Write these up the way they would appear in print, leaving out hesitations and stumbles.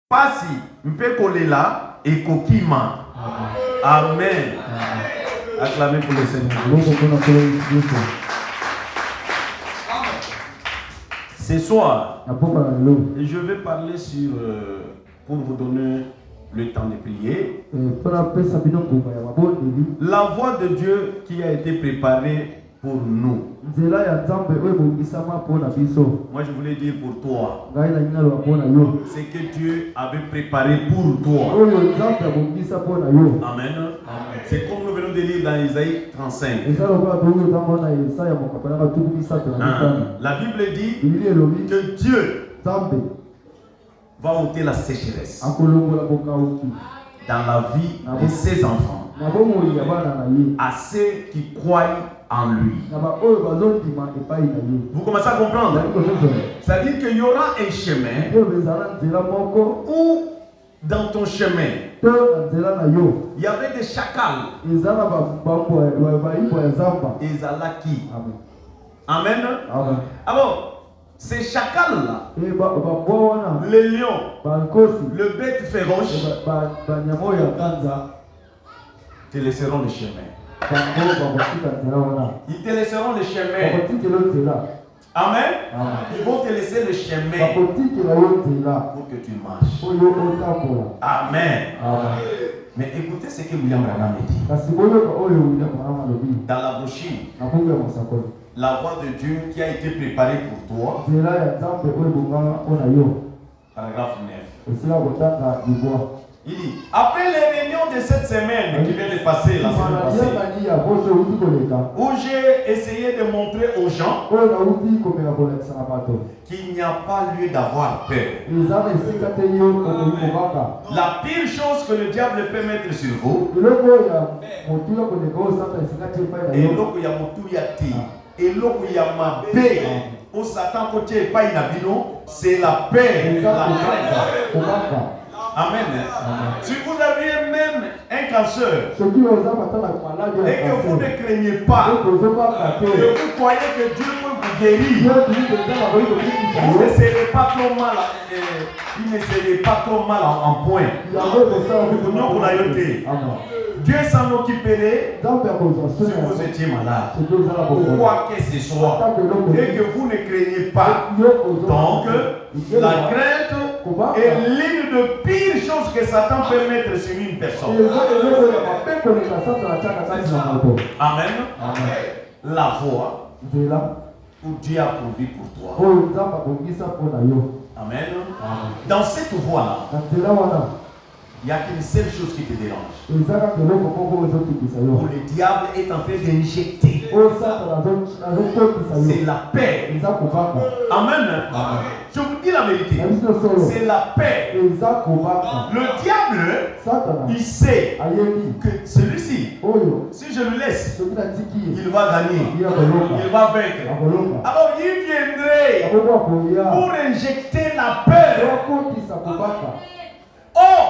Pasi mpekolela et kokima. Amen. Acclamez pour le Seigneur. Ce soir, je vais parler sur, pour vous donner le temps de prier, la voie de Dieu qui a été préparée pour nous. Moi je voulais dire pour toi. C'est que Dieu avait préparé pour toi. Amen. C'est comme nous venons de lire dans Isaïe 35. La Bible dit que Dieu va ôter la sécheresse dans la vie de ses enfants, à ceux qui croient en lui. Vous commencez à comprendre? C'est-à-dire qu'il y aura un chemin où dans ton chemin il y avait des chacals. Ezalaki. Amen. Alors ces chacals-là, les lions, le bête féroce, te laisseront le chemin. Ils te laisseront le chemin. Amen. Ils vont te laisser le chemin pour que tu marches. Amen. Mais écoutez ce que William Branham dit. Dans la brochure, la voie de Dieu qui a été préparée pour toi. Paragraphe 9. Il dit, après les réunions de cette semaine qui vient de passer, la semaine passée, où j'ai essayé de montrer aux gens qu'il n'y a pas lieu d'avoir peur. La pire chose que le diable peut mettre sur vous, c'est la paix, la crainte. Amen. Si vous aviez même un cancer et que vous ne craignez pas, que vous croyez que Dieu peut vous guérir, vous ne serez pas trop mal, en point. Dieu s'en occuperait si vous étiez malade ou quoi que ce soit et que vous ne craignez pas. Donc, la crainte est l'une des pires choses que Satan peut mettre sur une personne. Amen. La voie où Dieu a pourvu pour toi. Amen. Dans cette voie-là, il n'y a qu'une seule chose qui te dérange. Où le diable est en train d'injecter. C'est la paix. Amen. Je vous dis la vérité. C'est la paix. Le diable, il sait que celui-ci, si je le laisse, il va gagner. Il va vaincre. Alors il viendrait pour injecter la peur. Oh,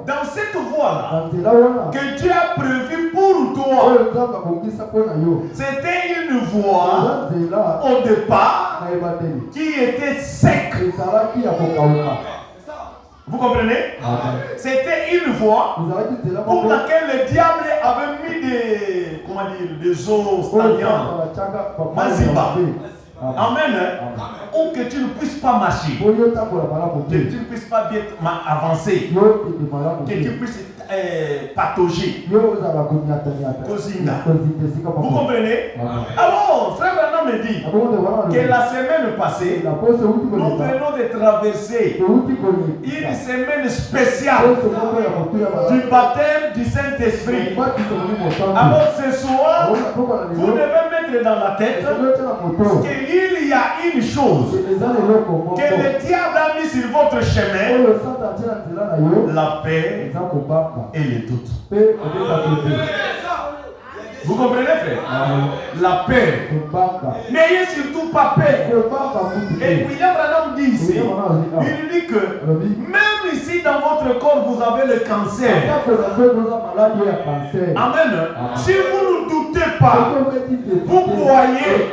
dans cette voie-là, que Dieu a prévu pour toi, c'était une voie au départ qui était sec. Vous comprenez? C'était une voie pour laquelle le diable avait mis des os stagnants, Maziba. Amen. Ou que tu ne puisses pas marcher, que tu ne puisses pas bien avancer, que tu puisses patauger. Vous comprenez? Alors, frère Branham me dit que la semaine passée, nous venons de traverser une semaine spéciale du baptême du Saint-Esprit. Alors ce soir, vous devez mettre dans la tête qu'il y a une chose que le diable a mis sur votre chemin: la paix et le doute. Vous comprenez, frère? La paix. N'ayez surtout pas peur. Et William Branham dit ici, il dit que même ici dans votre corps vous avez le cancer. Amen. Si vous ne doutez pas, vous croyez,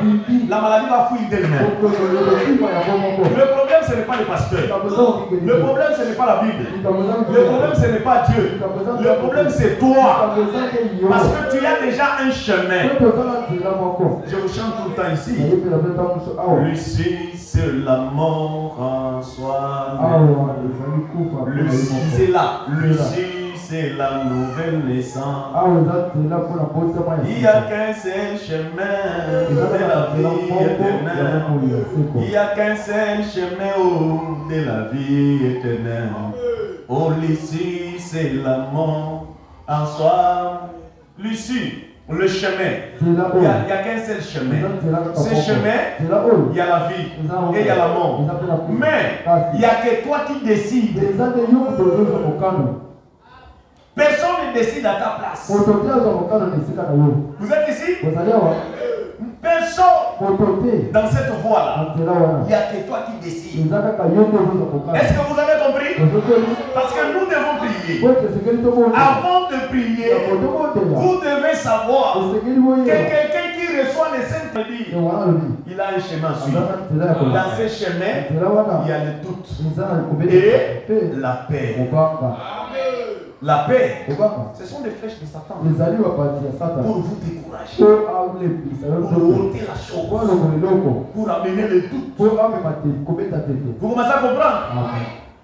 la maladie va fuir d'elle-même. Le problème ce n'est pas le pasteur. Le problème, ce n'est pas la Bible. Le problème, ce n'est pas Dieu. Le problème, c'est toi. Parce que tu as déjà un chemin. Je vous chante tout le temps ici. Lucie, c'est la mort en soi. Lucie, c'est là. Lucie, c'est la nouvelle naissance. Il n'y a qu'un seul chemin de la vie éternelle. Il n'y a qu'un seul chemin de la vie éternelle. Oh, Lucie, c'est la mort en soi. Lucie, le chemin. Il n'y a qu'un seul chemin. Ce chemin, il y a la vie et il y a la mort. Mais il n'y a que toi qui décides. Personne ne décide à ta place. Vous êtes ici? Personne dans cette voie-là. Il n'y a que toi qui décides. Est-ce que vous avez compris? Parce que nous devons prier. Avant de prier, vous devez savoir que quelqu'un qui reçoit les saints dit, il a un chemin à suivre. Dans ce chemin, il y a le doute et la paix. La paix, ce sont des flèches de Satan pour vous décourager, pour ôter la chose, pour amener le doute. Vous commencez à comprendre?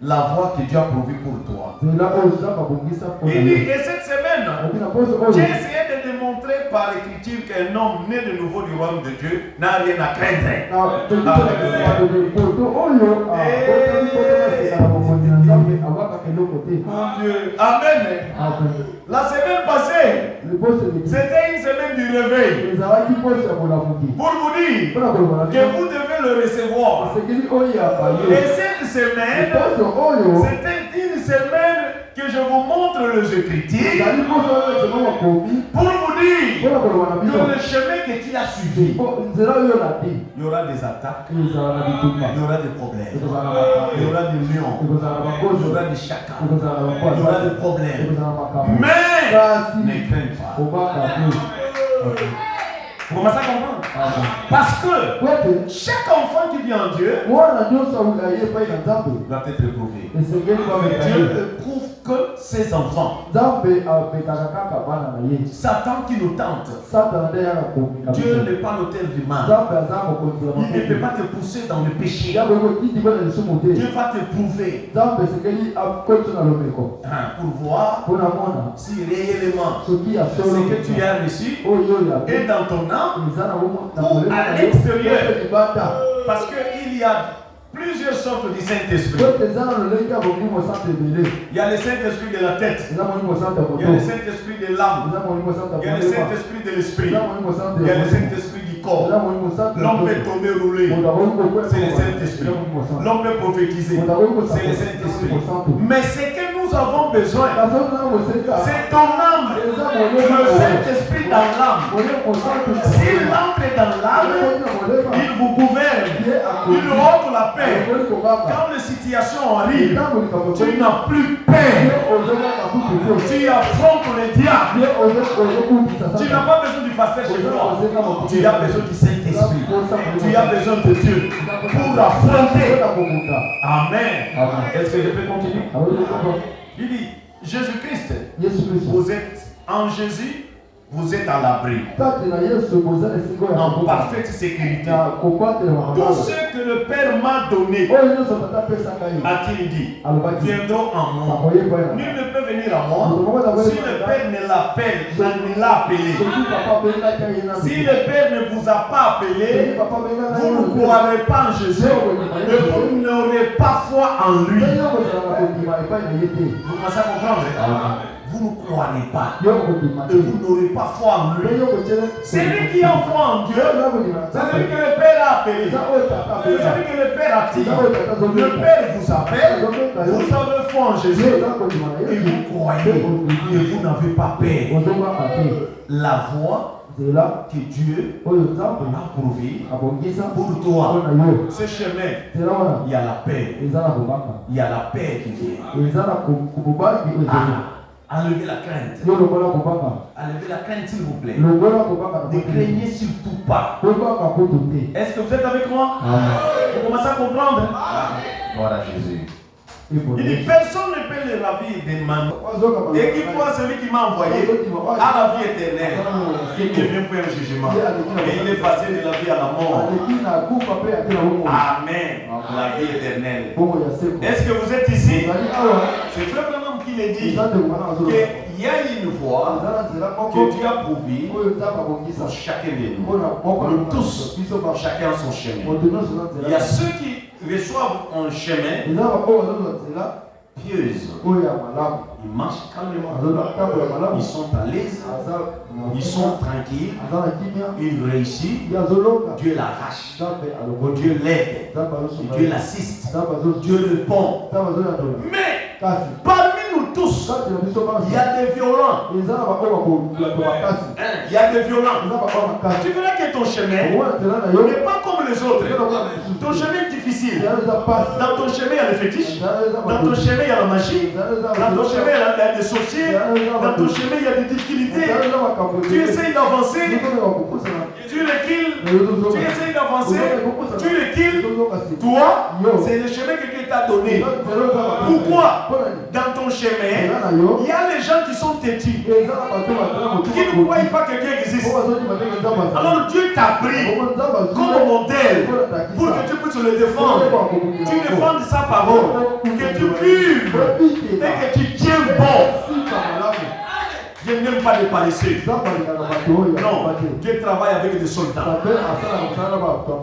La voie que Dieu a pourvue pour toi. Il dit, et cette semaine, j'ai essayé de démontrer par écriture qu'un homme né de nouveau du royaume de Dieu n'a rien à craindre. Amen. La semaine passée, c'était une semaine du réveil. Pour vous dire que vous devez le recevoir. Et cette semaine, c'était une semaine que je vous montre les Écritures pour vous dire que le chemin que tu as suivi, il y aura des attaques, il y aura des problèmes, il y aura des lions, il y aura des chacals, il y aura des problèmes. Mais ne crains pas. Vous commencez à comprendre? Parce que chaque enfant qui vient en Dieu doit être éprouvé. Dieu éprouve que ses enfants. Satan qui nous tente. Dieu n'est pas l'auteur du mal. Il ne peut pas te pousser dans le péché. Dieu va te prouver pour voir si réellement ce que tu as reçu est dans ton âme ou à l'extérieur. Parce qu'il y a plusieurs sortes du Saint-Esprit. Il y a le Saint-Esprit de la tête. Il y a le Saint-Esprit de l'âme. Il y a le Saint-Esprit de l'esprit. Il y a le Saint-Esprit du corps. L'homme peut tomber roulé. C'est le Saint-Esprit. L'homme peut prophétiser. C'est le Saint-Esprit. Mais ce que nous avons besoin, c'est ton âme. Le Saint-Esprit dans l'âme. S'il entre dans l'âme, il vous gouverne. Il ôte la paix. Quand les situations arrivent, tu n'as plus peur. Tu affrontes le diable. Tu n'as pas besoin du pasteur chez toi. Tu as besoin du Saint-Esprit. Tu as besoin de Dieu pour affronter. Amen. Est-ce que je peux continuer? Il dit, Jésus-Christ, vous êtes en Jésus. Vous êtes à l'abri, en parfaite sécurité. Tout ce que le Père m'a donné, a-t-il dit, viendront en moi. Nul ne peut venir à moi si le Père ne l'a appelé. Si le Père ne vous a pas appelé, vous ne croirez pas en Jésus et vous n'aurez pas foi en lui. Vous commencez à comprendre? Vous ne croirez pas et vous n'aurez pas foi en lui. C'est lui qui a foi en Dieu. C'est celui que le Père a appelé. C'est celui que le Père attire. Le Père vous appelle. Vous avez foi en Jésus et vous croyez et vous n'avez pas peur. La voie que Dieu a prouvé pour toi. Ce chemin, il y a la paix. Il y a la paix qui vient. Enlevez la crainte. Enlevez la crainte, s'il vous plaît. Ne craignez surtout pas. Est-ce que vous êtes avec moi? Vous commencez à comprendre? Voilà Jésus. Il dit personne ne peut le ravir des mains. Et qui croit celui qui m'a envoyé à la vie éternelle. Il ne vient pas un jugement. Mais il est passé de la vie à la mort. Amen. La vie éternelle. Est-ce que vous êtes ici? C'est Frère Branham qui le dit. Qu'il y a une voie que Dieu a prouvée pour chacun de nous. Nous tous, chacun son chemin. Il y a ceux qui reçoivent un chemin pieuse. Ils marchent calmement. Ils sont à l'aise. Ils sont tranquilles. Ils réussissent. Dieu l'arrache. Dieu l'aide. Dieu l'assiste. Dieu répond. Mais parmi nous tous, il y a des violents. Il y a des violents. Tu verras que ton chemin n'est pas comme les autres. Ton chemin est difficile. Dans ton chemin, il y a les fétiches. Dans ton chemin, il y a la magie. Dans ton chemin, il y a des sorciers. Dans ton chemin, il y a des difficultés. Tu essayes d'avancer. Tu recules. Tu essayes d'avancer. Tu recules. Toi, c'est le chemin que Dieu t'a donné. Pourquoi? Dans ton chemin, il y a les gens qui sont têtus, qui ne croient pas que Dieu existe. Alors Dieu t'a pris comme modèle pour que tu puisses le défendre. Tu défends sa parole, que tu vives et que tu tiens bon. Dieu n'aime pas les paresseux. Non, Dieu travaille avec des soldats.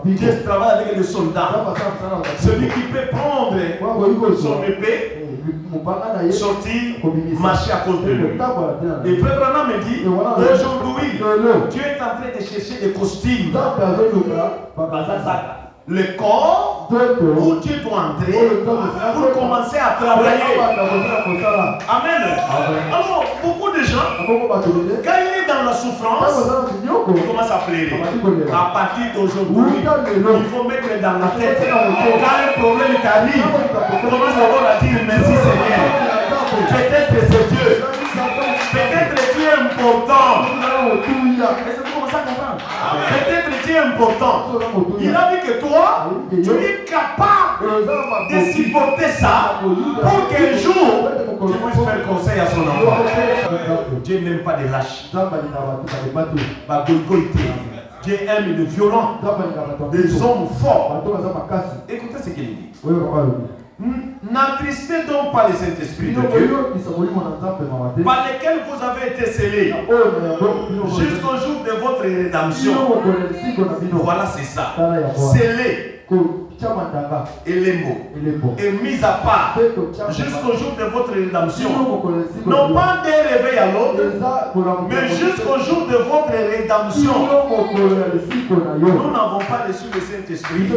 Dieu travaille avec des soldats. Celui qui peut prendre son épée, sortir, marcher à cause de lui. Et Frère Branham me dit, aujourd'hui, Dieu est en train de chercher des costumes. Le corps où tu dois entrer pour commencer à travailler. Amen. Alors, beaucoup de gens, quand il est dans la souffrance, il commence à pleurer. À partir d'aujourd'hui, il faut mettre dans la tête, quand un problème t'arrive, commence d'abord à dire merci Seigneur. Peut-être c'est Dieu. Peut-être tu es important. Est-ce que vous commencez à comprendre? Peut-être tu es important. Il a vu que toi, tu es capable de supporter ça pour qu'un jour tu puisses faire conseil à son enfant. Dieu n'aime pas des lâches. Dieu aime les violents, des hommes forts. Écoutez ce qu'il dit. N'attristez donc pas les Saint-Esprit de Dieu, par lesquels vous avez été scellés jusqu'au jour de votre rédemption. Voilà, c'est ça. Scellés. Et les mots. Et mis à part jusqu'au jour de votre rédemption. Non pas d'un réveil à l'autre, mais jusqu'au jour de votre rédemption. Nous n'avons pas reçu le Saint-Esprit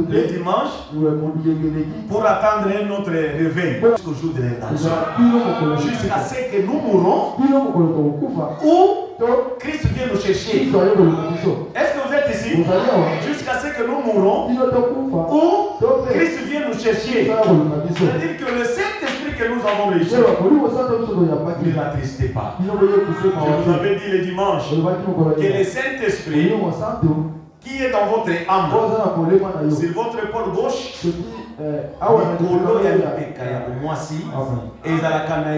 le dimanche pour attendre un autre réveil jusqu'au jour de rédemption. Jusqu'à ce que nous mourons ou Christ vient nous chercher. Est-ce que vous êtes ici? Jusqu'à ce que nous mourons ou Christ vient nous chercher. C'est-à-dire que le Saint-Esprit que nous avons reçu, ne l'attristez pas. Je vous avais dit le dimanche que le Saint-Esprit qui est dans votre âme, c'est votre épaule gauche. Mikolo ya lipeka ya bomwasi ezalaka na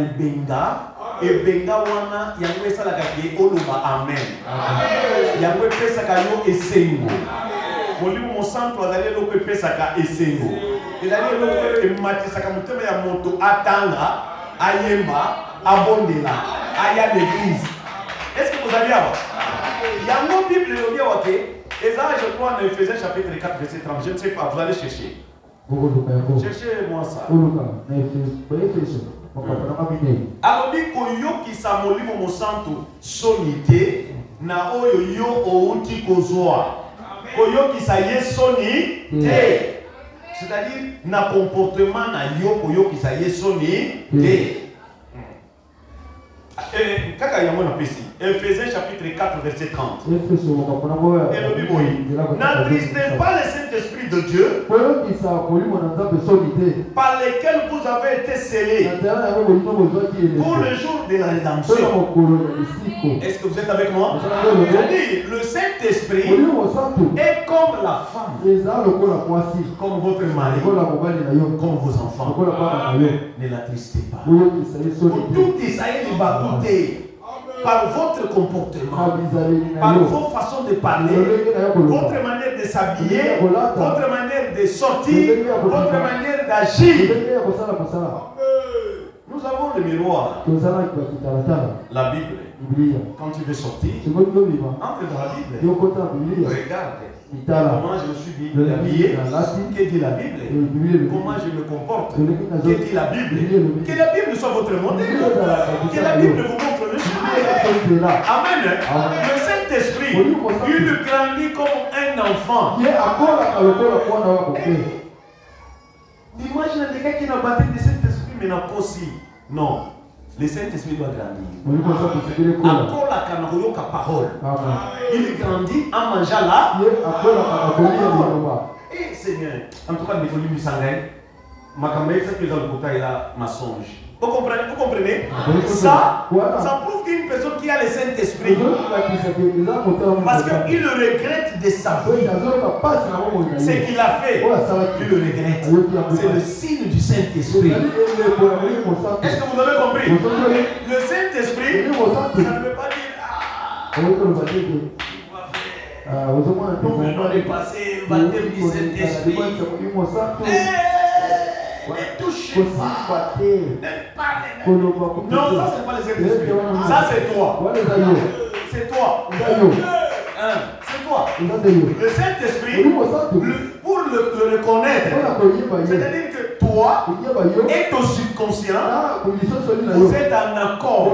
ebenga wana yango esalaka ke oloba amen. Yango epesaka yo esengo. Molimo mosantu azali eloko epesaka esengo. Ezali eloko ematisaka motema ya moto atanga, ayemba, abondela, aya l'église. Est-ce que vous allez avoir? Yango Bible elobi awa ke ezala je crois dans Ephésiens chapitre 4 verset 30. Je ne sais pas, vous allez chercher. Cherchez-moi ça. Alors, koyokisa molimo mosantu soni te na oyo yo outi kozwa. Koyokisa ye soni te. C'est-à-dire na comportement na yo koyokisa ye soni te. Kaka yango na pesi. Ephésiens chapitre 4, verset 30. Et le Bible, n'attristez pas le Saint-Esprit de Dieu, par lequel vous avez été scellés pour le jour de la rédemption. Est-ce que vous êtes avec moi? C'est-à-dire, le Saint-Esprit est comme la femme, comme votre mari, comme vos enfants. Ne l'attristez pas. Tout Israël va goûter. Par votre comportement, par vos façons de parler, votre manière de s'habiller, votre manière de sortir, votre manière d'agir. Nous avons le miroir. La Bible. Quand tu veux sortir, entre dans la Bible. Regarde. Comment je me suis habillé, que dit la Bible, comment je me comporte, que dit la Bible, que la Bible soit votre modèle, que la Bible vous montre le chemin. Amen. Le Saint-Esprit, il grandit comme un enfant. Imagine quelqu'un qui n'a pas de Saint-Esprit, mais n'a pas aussi. Non. Le Saint-Esprit doit grandir. Encore la canaroyoka parole. Il grandit en mangeant là. Et Seigneur, en tout cas, les volumes du sanguin, ma caméra, c'est que dans le bouteille là, ma songe. Vous comprenez? Ça prouve qu'une personne qui a le Saint-Esprit, parce qu'il le regrette de sa vie, ce qu'il a fait, il le regrette. C'est le signe du Saint-Esprit. Est-ce que vous avez compris? Le Saint-Esprit, ça ne veut pas dire nous venons de passer le baptême du Saint-Esprit. Ne touchez pas. Ne parlez pas. Non, ça c'est pas le Saint-Esprit. Ça c'est toi. C'est toi. C'est toi. Le Saint-Esprit, pour le reconnaître, c'est-à-dire que toi et ton subconscient, vous êtes en accord.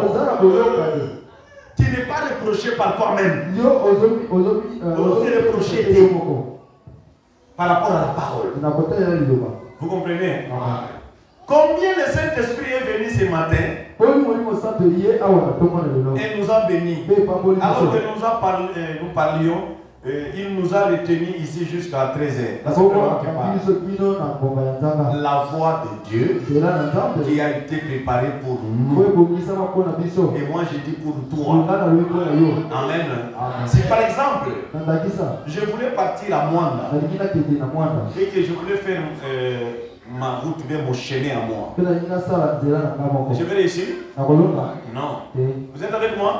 Tu n'es pas reproché par toi-même. Vous êtes reproché par rapport à la parole. Vous comprenez? Combien le Saint-Esprit est venu ce matin et nous a bénis. Alors que nous parlions, il nous a retenus ici jusqu'à 13h. La voix de Dieu qui a été préparée pour nous. Et moi je dis pour toi. Amen. Si par exemple, je voulais partir à Mwanda et que je voulais faire ma route, bien mon chemin à moi, je vais réussir? Non. Vous êtes avec moi?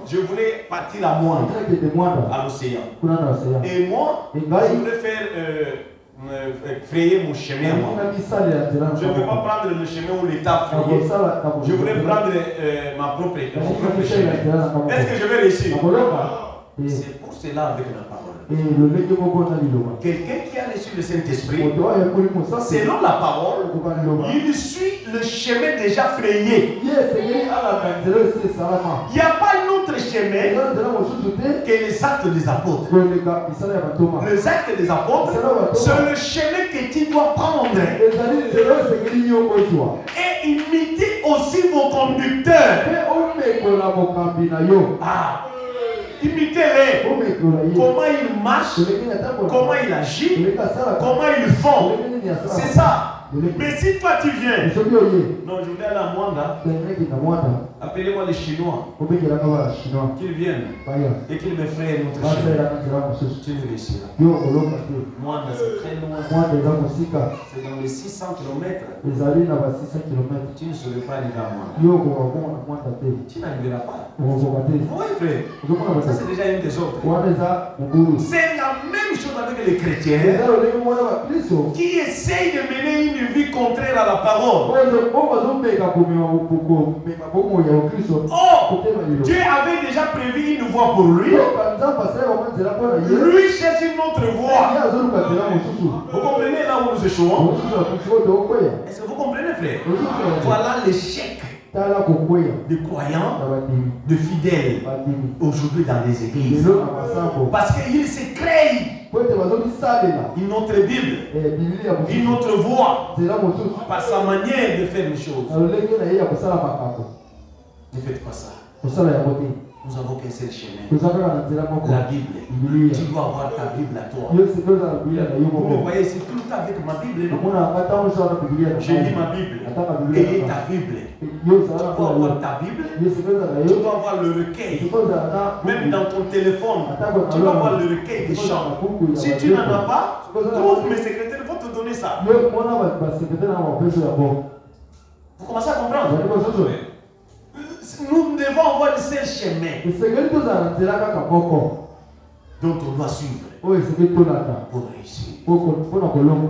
Je voulais partir à Mwanda, à l'océan. Et moi, je voulais faire frayer mon chemin à moi. Je ne peux pas prendre le chemin où l'État frayé. Je voulais prendre mon propre chemin. Est-ce que je vais réussir? C'est pour cela avec la parole. Quelqu'un qui a reçu le Saint-Esprit, selon la parole, il suit le chemin déjà frayé. Il n'y a pas un autre chemin que les actes des apôtres. Les actes des apôtres, c'est le chemin que tu dois prendre. Et imiter aussi vos conducteurs. Imitez-les. Comment ils marchent, comment ils agissent, comment ils font. C'est ça. Mais si toi tu viens, non, je vais aller à Mwanda, appelez-moi les Chinois, qu'ils viennent et qu'ils me frayent notre chemin. Tu ne réussiras. Mwanda, c'est très loin. C'est dans les 600 km. Tu ne serais pas arrivé à Mwanda. Tu n'arriveras pas. Oui, frère. Ça, c'est déjà une des autres. C'est la même chose avec les chrétiens qui essayent de mener une vie contraire à la parole. Oh, Dieu avait déjà prévu une voie pour lui. Lui cherche une autre voie. Vous comprenez là où nous échouons? Est-ce que vous comprenez, frère? Voilà l'échec de croyants, de fidèles aujourd'hui dans les églises. Parce qu'ils se créent une autre Bible, une autre voie, par sa manière de faire les choses. Ne faites pas ça. Nous avons qu'un seul chemin. La Bible. Tu dois avoir ta Bible à toi. Vous me voyez ici tout le temps avec ma Bible. Je lis ma Bible. Et ta Bible. Tu dois avoir ta Bible. Tu dois avoir le recueil. Même dans ton téléphone, tu dois avoir le recueil des chants. Si tu n'en as pas, trouve mes secrétaires vont te donner ça. Vous commencez à comprendre? Nous devons avoir le seul chemin dont on doit suivre pour réussir dans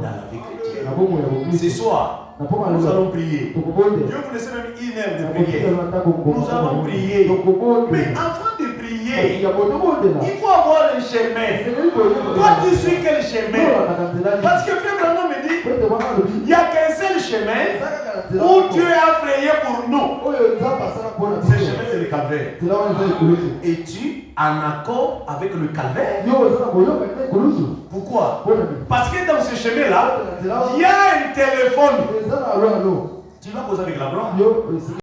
la vie chrétienne. Ce soir, nous allons prier. Dieu vous laisse même 1 heure de prière. Nous allons prier. Mais avant de prier, il faut avoir le chemin. Toi, tu suis quel chemin? Parce que Frère Branham me dit, il n'y a qu'un seul chemin où Dieu a frayé pour nous. Ce chemin, c'est le calvaire. Es-tu en accord avec le calvaire? Pourquoi? Parce que dans ce chemin-là, il y a un téléphone. Tu vas poser avec la blanche.